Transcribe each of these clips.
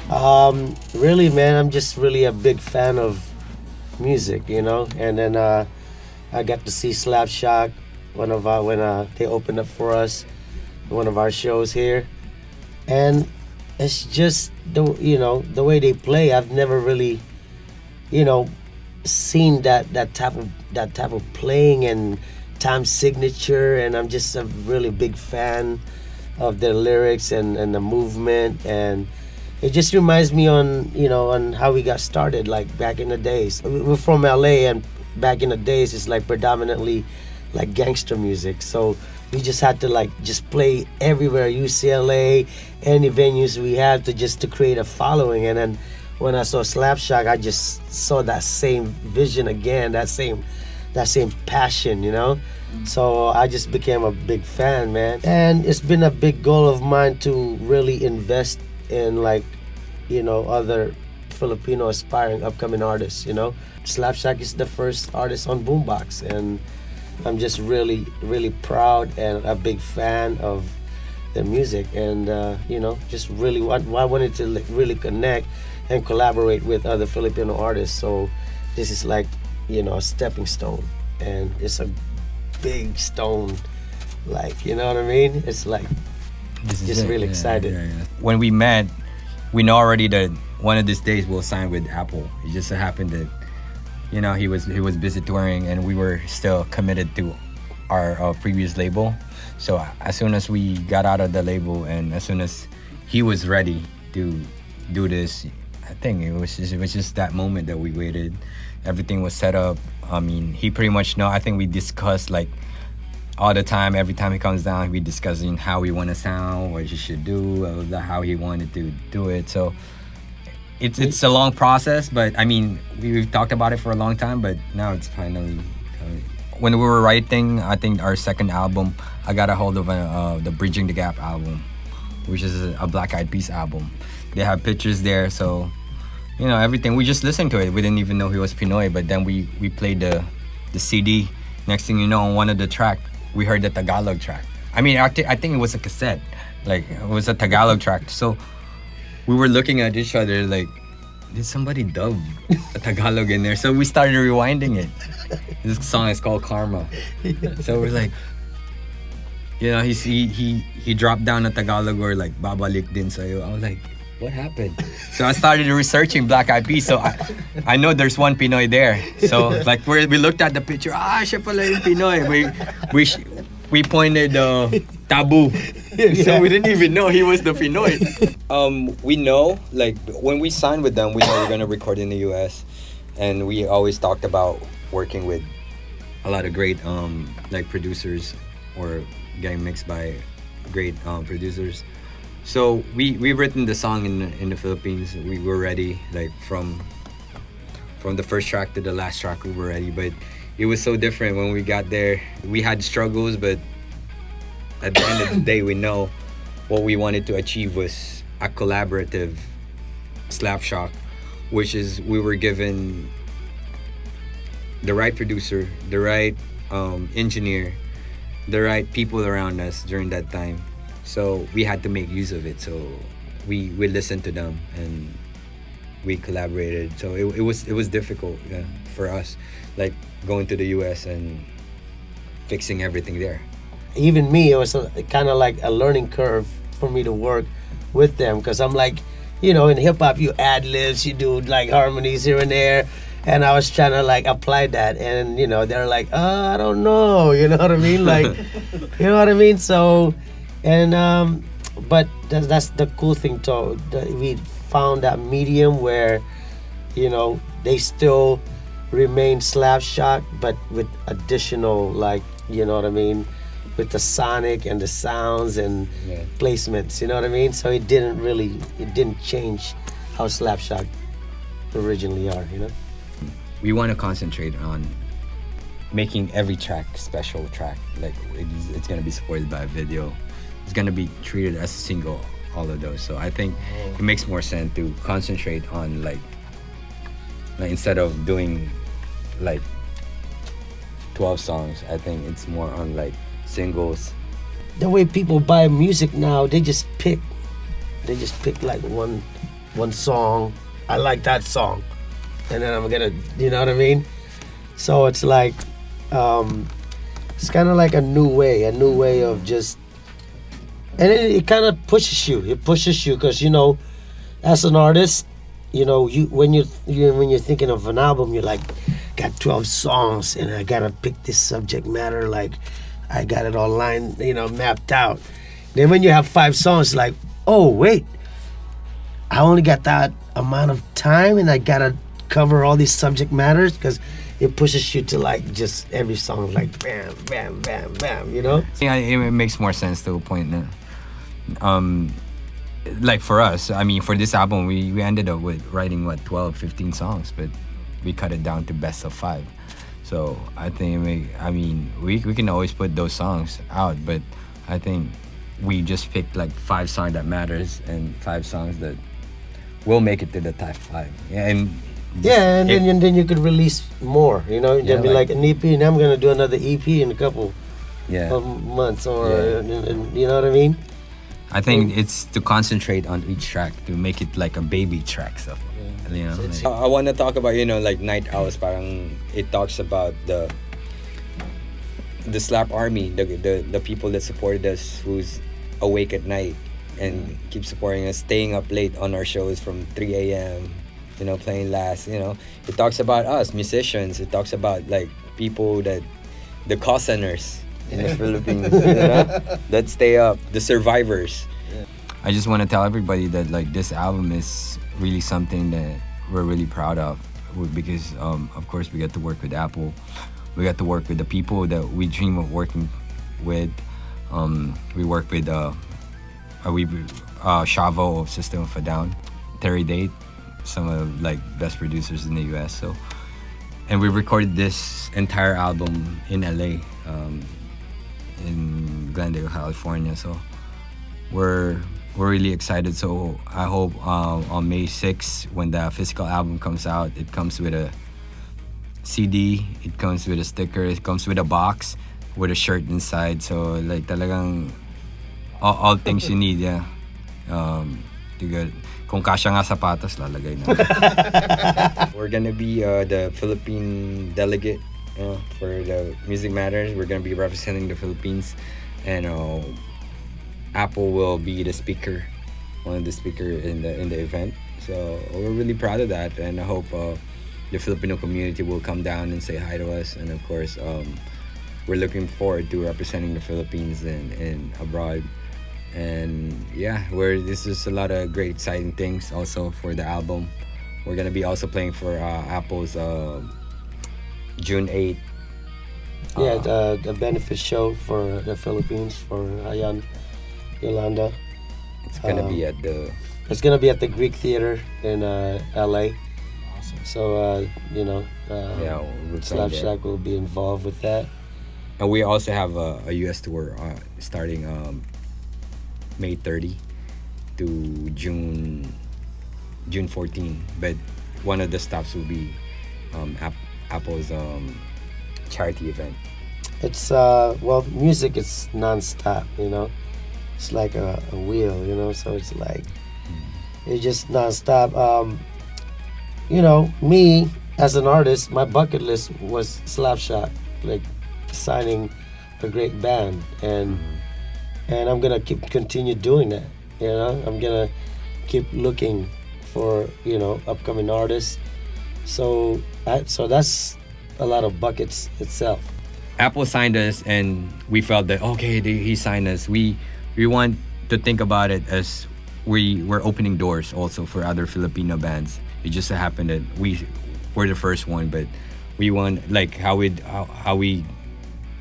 Really, man, I'm just really a big fan of music, And then I got to see Slapshot one of our when they opened up for us one of our shows here, and it's just the way they play. I've never really you know seen that type of playing and time signature, and I'm just a really big fan of their lyrics and the movement, and it just reminds me on how we got started, like back in the days. We're from LA, and back in the days it's like predominantly like gangster music, so we just had to like just play everywhere, UCLA, any venues we had to create a following. And then when I saw Slapshot, I just saw that same vision again, that same passion. So I just became a big fan, man. And it's been a big goal of mine to really invest in like, other Filipino aspiring upcoming artists. Slapshot is the first artist on Boombox, and I'm just really, really proud and a big fan of their music, and just really I wanted to like, really connect and collaborate with other Filipino artists. So this is like a stepping stone, and it's a big stone, like what I mean. It's like just really excited. When we met, we know already that one of these days we'll sign with Apple. It just so happened that he was busy touring, and we were still committed to our previous label. So as soon as we got out of the label, and as soon as he was ready to do this, I think it was just that moment that we waited. Everything was set up. I mean, he pretty much know. I think we discussed like all the time. Every time he comes down, we discussing how we want to sound, what he should do, how he wanted to do it. So it's a long process, but I mean, we've talked about it for a long time, but now it's finally coming. When we were writing, I think our second album, I got a hold of the Bridging the Gap album, which is a Black Eyed Peas album. They have pictures there, so everything. We just listened to it. We didn't even know he was Pinoy, but then we played the CD. Next thing you know, on one of the track, we heard the Tagalog track. I mean, I think it was a cassette, like it was a Tagalog track. So we were looking at each other like, did somebody dub a Tagalog in there? So we started rewinding it. This song is called Karma. So we're like, he dropped down a Tagalog or like babalik din sa'yo. I was like, what happened? So I started researching Black Eyed Peas. So I know there's one Pinoy there. So like we looked at the picture. Siya pala yung Pinoy. We pointed Taboo. So we didn't even know he was the Pinoy. We know, like, when we signed with them, we know we're gonna record in the US, and we always talked about working with a lot of great like producers, or getting mixed by great producers. So we written the song in the Philippines. We were ready, like from the first track to the last track, we were ready. But it was so different when we got there. We had struggles, but at the end of the day, we know what we wanted to achieve was a collaborative Slapshot, which is we were given the right producer, the right engineer, the right people around us during that time. So we had to make use of it. So we listened to them and we collaborated. So it was difficult for us, like going to the US and fixing everything there. Even me, it was kind of like a learning curve for me to work with them, because I'm like, in hip hop you ad libs, you do like harmonies here and there, and I was trying to like apply that, and they're like, I don't know, you know what I mean, like, you know what I mean. So, and but that's the cool thing too. We found that medium where, they still remain Slapshot, but with additional, like, you know what I mean, with the sonic and the sounds and placements, you know what I mean. So it didn't change how Slapshot originally are. We want to concentrate on making every track special track. Like it's gonna be supported by a video. It's gonna be treated as a single, all of those. So I think it makes more sense to concentrate on like instead of doing like 12 songs, I think it's more on like singles. The way people buy music now, they just pick like one one song. I like that song, and then I'm gonna, you know what I mean? So it's like, it's kind of like a new way of just, and it kind of pushes you. It pushes you because, you know, as an artist, you know, you when you're thinking of an album, you're like, got 12 songs, and I gotta pick this subject matter. Like, I got it all lined, you know, mapped out. Then when you have 5 songs, like, oh wait, I only got that amount of time, and I gotta cover all these subject matters, because it pushes you to like just every song like bam, bam, bam, bam, you know? Yeah, it makes more sense to a point now. Like for us, I mean, for this album, we ended up with writing, what, 12, 15 songs, but we cut it down to best of 5. So I think, we can always put those songs out, but I think we just picked like 5 songs that matters and 5 songs that will make it to the top 5. Yeah, and then you could release more, you know? Yeah, Then be like an EP, and I'm gonna do another EP in a couple yeah. of months, or Yeah. and you know what I mean? I think it's to concentrate on each track to make it like a baby track. So, you know, I want to talk about, you know, like Night Owls. Parang it talks about the Slap Army, the people that supported us, who's awake at night and keep supporting us, staying up late on our shows from 3 a.m. You know, playing last. You know, it talks about us musicians. It talks about like people that the call centers in the Philippines, you know, that stay up, the survivors. I just want to tell everybody that like this album is really something that we're really proud of, because of course we get to work with Apple, we got to work with the people that we dream of working with. We work with Shavo of System of a Down, Terry Date, some of like best producers in the US. So, and we recorded this entire album in LA. In Glendale, California. So we're really excited. So I hope on May 6th, when the physical album comes out, it comes with a CD, it comes with a sticker, it comes with a box with a shirt inside. So like talagang all things you need, yeah. Kung kasya nga sapatos, lalagay na. We're gonna be the Philippine delegate for the Music Matters. We're gonna be representing the Philippines, and Apple will be the speaker, one of the speaker in the event. So we're really proud of that, and I hope the Filipino community will come down and say hi to us. And of course, we're looking forward to representing the Philippines and abroad. And yeah, this is a lot of great exciting things also for the album. We're gonna be also playing for Apple's June 8th. A benefit show for the Philippines, for Ayan Yolanda. It's gonna be at the Greek Theater in LA. Awesome. So you know, we'll Slap play there. Shack will be involved with that. And we also have a US tour starting May 30 to June 14. But one of the stops will be Apple's charity event. It's music is non-stop, you know. It's like a wheel, you know. So it's like it's just non-stop. You know, me as an artist, my bucket list was Slapshot, like signing a great band, and I'm gonna continue doing that. You know, I'm gonna keep looking for, you know, upcoming artists. So that's a lot of buckets itself. Apple signed us, and we felt that okay, he signed us. We want to think about it as we're opening doors also for other Filipino bands. It just so happened that we're the first one, but we want, like how we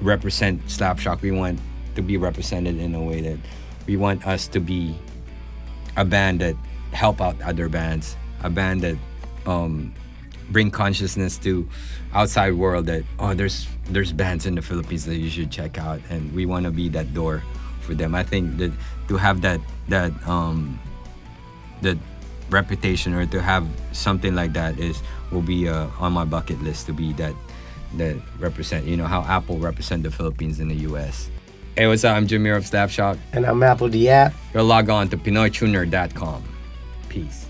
represent Slapshot. We want to be represented in a way that we want us to be a band that help out other bands, a band that bring consciousness to outside world that there's bands in the Philippines that you should check out, and we want to be that door for them. I think that to have that reputation, or to have something like that, will be on my bucket list, to be that represent, you know, how Apple represent the Philippines in the US. Hey, what's up? I'm Jamir of Slapshot. And I'm Apple the App. You'll log on to Pinoytuner.com. Peace.